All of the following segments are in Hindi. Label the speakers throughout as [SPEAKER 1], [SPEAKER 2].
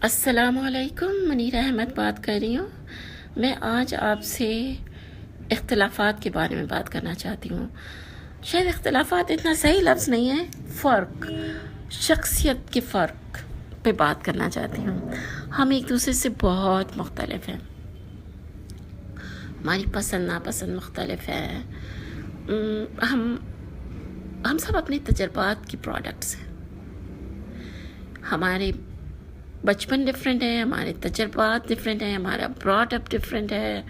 [SPEAKER 1] अस्सलामुअलैकुम, मुनीर अहमद बात कर रही हूँ। मैं आज आपसे इख्तिलाफ़ात के बारे में बात करना चाहती हूँ। शायद इख्तिलाफ़ात इतना सही लफ्ज़ नहीं है, फ़र्क, शख्सियत के फ़र्क पे बात करना चाहती हूँ। हम एक दूसरे से बहुत मुख्तलिफ हैं, हमारी पसंद नापसंद मुख्तलिफ है। हम सब अपने तजर्बात की प्रोडक्ट्स हैं। हमारे बचपन डिफरेंट है, हमारे तजर्बात डिफरेंट है, हमारा ब्रॉडअप डिफरेंट है,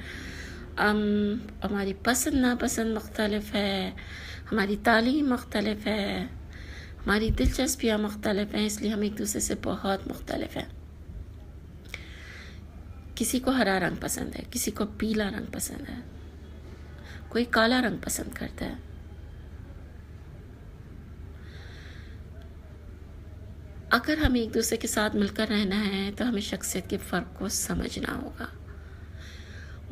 [SPEAKER 1] हमारी पसंद नापसंद मुख्तलिफ है, हमारी तालीम मुख्तलिफ है, हमारी दिलचस्पियाँ मुख्तलिफ हैं। इसलिए हम एक दूसरे से बहुत मुख्तलिफ हैं। किसी को हरा रंग पसंद है, किसी को पीला रंग पसंद है, कोई काला रंग पसंद करता है। अगर हमें एक दूसरे के साथ मिलकर रहना है तो हमें शख्सियत के फ़र्क को समझना होगा।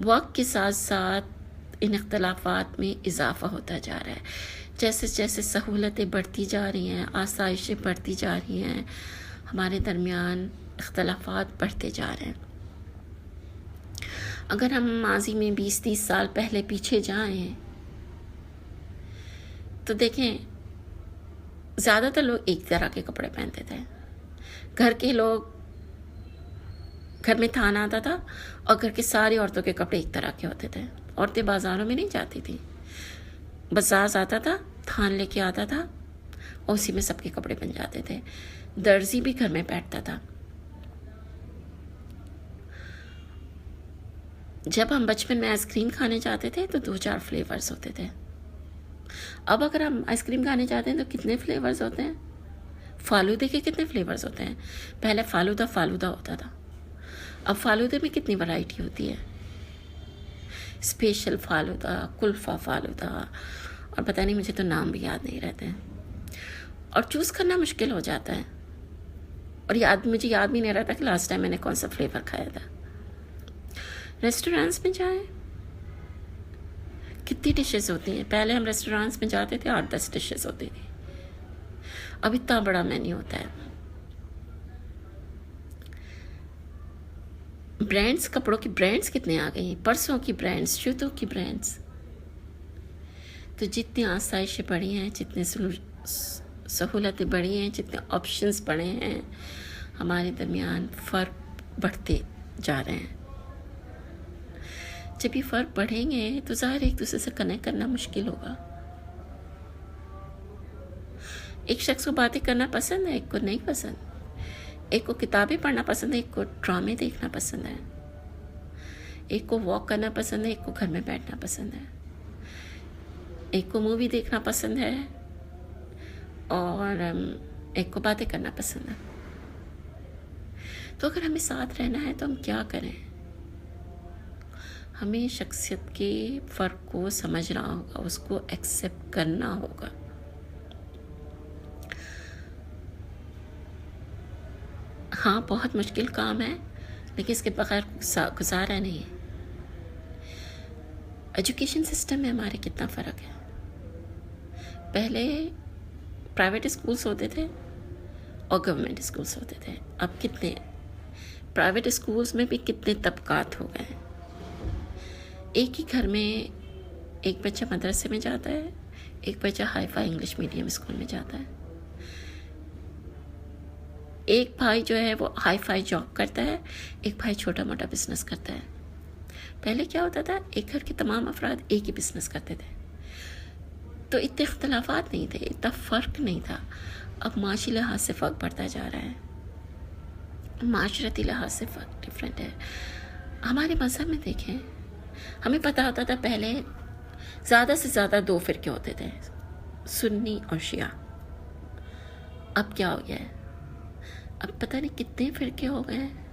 [SPEAKER 1] वक्त के साथ साथ इन इख्तलाफात में इजाफ़ा होता जा रहा है। जैसे जैसे सहूलतें बढ़ती जा रही हैं, आसाइशें बढ़ती जा रही हैं, हमारे दरमियान इख्तलाफात बढ़ते जा रहे हैं। अगर हम माजी में 20-30 साल पहले पीछे जाएं तो देखें, ज़्यादातर लोग एक तरह के कपड़े पहनते थे। घर के लोग, घर में थान आता था और घर की सारी औरतों के कपड़े एक तरह के होते थे। औरतें बाज़ारों में नहीं जाती थी, बसास आता था, थान लेके आता था और उसी में सबके कपड़े बन जाते थे। दर्जी भी घर में बैठता था। जब हम बचपन में आइसक्रीम खाने जाते थे तो 2-4 फ्लेवर्स होते थे। अब अगर हम आइसक्रीम खाने जाते हैं तो कितने फ्लेवर्स होते हैं? फालूदे के कितने फ्लेवर्स होते हैं? पहले फालूदा होता था, अब फालूदे में कितनी वैरायटी होती है। स्पेशल फालूदा, कुल्फ़ा फालूदा, और पता नहीं, मुझे तो नाम भी याद नहीं रहते हैं और चूज़ करना मुश्किल हो जाता है। और मुझे याद भी नहीं रहता कि लास्ट टाइम मैंने कौन सा फ्लेवर खाया था। रेस्टोरेंट्स में जाएं, कितनी डिशेस होती हैं। पहले हम रेस्टोरेंट्स में जाते थे, 8-10 डिशेस होती थी। अब इतना बड़ा मेन्यू होता है। ब्रांड्स, कपड़ों की ब्रांड्स कितने आ गई हैं, पर्सों की ब्रांड्स, जूतों की ब्रांड्स। तो जितनी आसाइशें बढ़ी हैं, जितने सहूलतें बढ़ी हैं, जितने ऑप्शंस बढ़े हैं, हमारे दरमियान फ़र्क बढ़ते जा रहे हैं। जब ये फ़र्क बढ़ेंगे तो ज़ाहिर एक दूसरे से कनेक्ट करना मुश्किल होगा। एक शख्स को बातें करना पसंद है, एक को नहीं पसंद। एक को किताबें पढ़ना पसंद है, एक को ड्रामे देखना पसंद है। एक को वॉक करना पसंद है, एक को घर में बैठना पसंद है। एक को मूवी देखना पसंद है और एक को बातें करना पसंद है। तो अगर हमें साथ रहना है तो हम क्या करें? हमें शख्सियत के फ़र्क को समझना होगा, उसको एक्सेप्ट करना होगा। हाँ, बहुत मुश्किल काम है, लेकिन इसके बगैर गुजारा नहीं है। एजुकेशन सिस्टम में हमारे कितना फ़र्क है। पहले प्राइवेट स्कूल्स होते थे और गवर्नमेंट स्कूल्स होते थे। अब कितने प्राइवेट स्कूल्स में भी कितने तबकात हो गए हैं। एक ही घर में एक बच्चा मदरसे में जाता है, एक बच्चा hi fi English medium school में जाता है। एक भाई जो है वो हाई फाई जॉब करता है, एक भाई छोटा मोटा बिजनेस करता है। पहले क्या होता था, एक घर के तमाम अफराद एक ही बिजनेस करते थे, तो इतने इख्तलाफात नहीं थे, इतना फ़र्क नहीं था। अब माशी लिहाज से फ़र्क बढ़ता जा रहा है, माशरती लिहाज से फ़र्क डिफरेंट है। हमारे मज़हब में देखें, हमें पता होता था पहले ज़्यादा से ज़्यादा 2 फ़िरके होते थे, सुन्नी और शिया। अब क्या हो गया है? अब पता नहीं कितने फ़िरके हो गए हैं।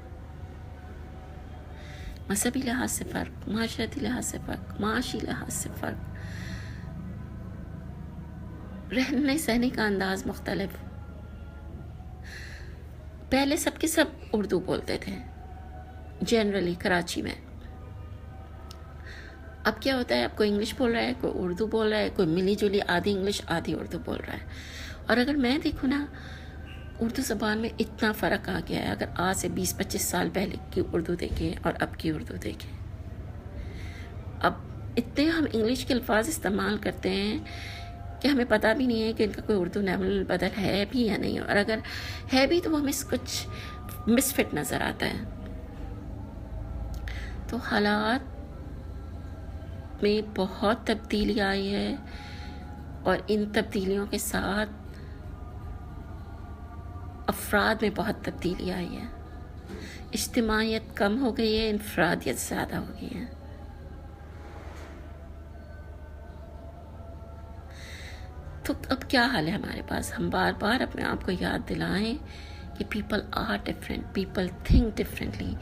[SPEAKER 1] मज़हबी लिहाज से फ़र्क, माशरती लिहाज से फ़र्क, माशी लिहाज से फ़र्क, रहने सहने का अंदाज़ मुख्तलिफ। पहले सबके सब उर्दू बोलते थे जनरली कराची में। अब क्या होता है, अब कोई इंग्लिश बोल रहा है, कोई उर्दू बोल रहा है, कोई मिली जुली आधी इंग्लिश आधी उर्दू बोल रहा है। और अगर मैं देखूँ ना, उर्दू ज़बान में इतना फ़र्क आ गया है, अगर आज से 20-25 साल पहले की उर्दू देखें और अब की उर्दू देखें, अब इतने हम इंग्लिश के अल्फाज इस्तेमाल करते हैं कि हमें पता भी नहीं है कि इनका कोई उर्दू नेवल बदल है भी या नहीं, और अगर है भी तो वो हमें कुछ मिसफिट नज़र आता है। तो हालात में बहुत तब्दीली आई है, और इन तब्दीलियों के साथ अफराद में बहुत तब्दीली आई है। इज्तिमाइयत कम हो गई है, इनफरादियत ज़्यादा हो गई है। तो अब क्या हाल है हमारे पास? हम बार बार अपने आप को याद दिलाएं कि people are different, people think differently,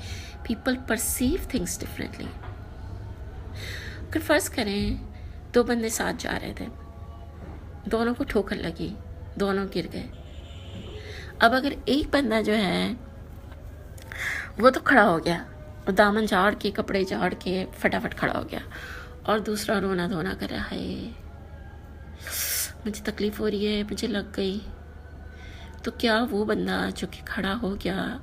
[SPEAKER 1] people perceive things differently. अगर फ़र्ज़ करें 2 बंदे साथ जा रहे थे, दोनों को ठोकर लगी, दोनों गिर गए। अब अगर एक बंदा जो है वो तो खड़ा हो गया और दामन झाड़ के, कपड़े झाड़ के फटाफट खड़ा हो गया, और दूसरा रोना धोना कर रहा है, मुझे तकलीफ़ हो रही है, मुझे लग गई। तो क्या वो बंदा जो कि खड़ा हो गया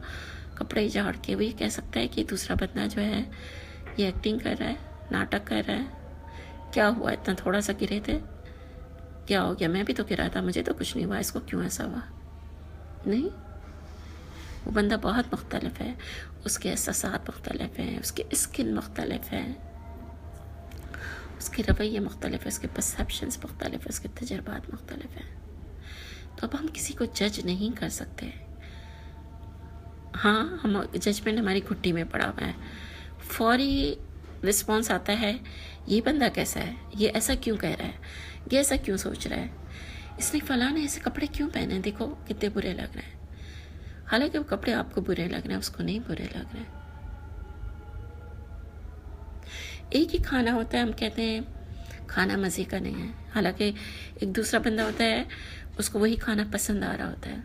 [SPEAKER 1] कपड़े झाड़ के, वो ये कह सकता है कि दूसरा बंदा जो है ये एक्टिंग कर रहा है, नाटक कर रहा है? क्या हुआ, इतना थोड़ा सा गिरे थे, क्या हो गया, मैं भी तो गिरा था, मुझे तो कुछ नहीं हुआ, इसको क्यों ऐसा हुआ? नहीं, वो बंदा बहुत मुख्तलिफ है, उसके एहसासात मुख्तलिफ हैं, उसकी स्किन मुख्तलिफ है, उसके रवैये मुख्तलिफ है, उसके परसेप्शंस मुख्तलिफ है, उसके तजर्बात मुख्तलिफ हैं। तो अब हम किसी को जज नहीं कर सकते। हाँ, हम जजमेंट हमारी घुट्टी में पड़ा हुआ है, फौरी रिस्पॉन्स आता है, ये बंदा कैसा है, ये ऐसा क्यों कह रहा है, ये ऐसा क्यों सोच रहा है, इसने फलां ने ऐसे कपड़े क्यों पहने, देखो कितने बुरे लग रहे हैं। हालांकि वो कपड़े आपको बुरे लग रहे हैं, उसको नहीं बुरे लग रहे हैं। एक ही खाना होता है, हम कहते हैं खाना मज़े का नहीं है, हालांकि एक दूसरा बंदा होता है उसको वही खाना पसंद आ रहा होता है।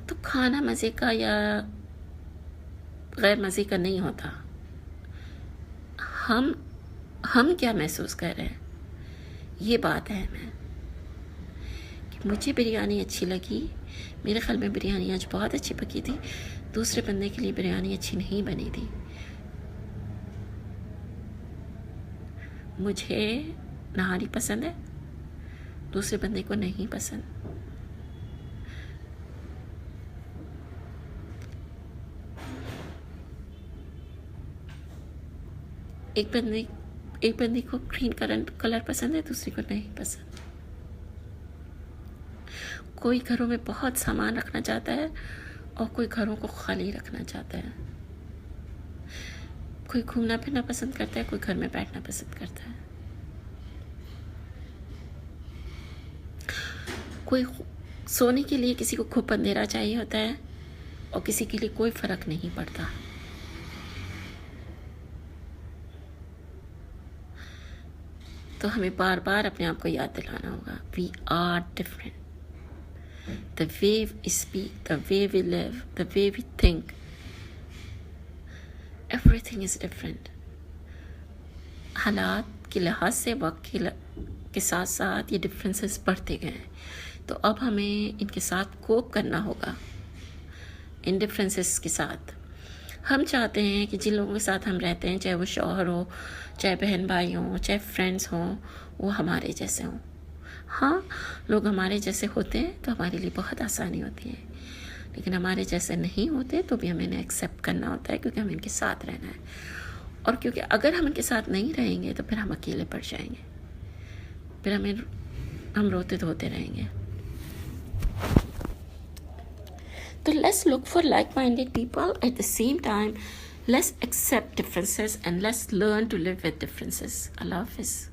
[SPEAKER 1] तो खाना मज़े का या गैर मज़े का नहीं होता, हम क्या महसूस कर रहे हैं, ये बात है हमें। कि मुझे बिरयानी अच्छी लगी, मेरे ख्याल में बिरयानी आज बहुत अच्छी पकी थी, दूसरे बंदे के लिए बिरयानी अच्छी नहीं बनी थी। मुझे नहारी पसंद है, दूसरे बंदे को नहीं पसंद। एक बंदी को ग्रीन कलर पसंद है, दूसरी को नहीं पसंद। कोई घरों में बहुत सामान रखना चाहता है और कोई घरों को खाली रखना चाहता है। कोई घूमना फिरना पसंद करता है, कोई घर में बैठना पसंद करता है। कोई सोने के लिए किसी को खूब अंधेरा चाहिए होता है और किसी के लिए कोई फर्क नहीं पड़ता। तो हमें बार बार अपने आप को याद दिलाना होगा, we are different. The way we speak, the way we live, the way we think, everything is different. हालात के लिहाज से वक्त के साथ साथ ये डिफरेंसेस बढ़ते गए हैं, तो अब हमें इनके साथ कोप करना होगा, इन डिफरेंसेस के साथ। हम चाहते हैं कि जिन लोगों के साथ हम रहते हैं, चाहे वो शौहर हो, चाहे बहन भाई हों, चाहे फ्रेंड्स हों, वो हमारे जैसे हों। हाँ, लोग हमारे जैसे होते हैं तो हमारे लिए बहुत आसानी होती है, लेकिन हमारे जैसे नहीं होते तो भी हमें इन्हें एक्सेप्ट करना होता है, क्योंकि हमें इनके साथ रहना है। और क्योंकि अगर हम इनके साथ नहीं रहेंगे तो फिर हम अकेले पड़ जाएंगे, फिर हम रोते धोते रहेंगे। तो let's look for like minded people, at the same time let's accept differences and let's learn to live with differences. अल्लाह हाफिज़।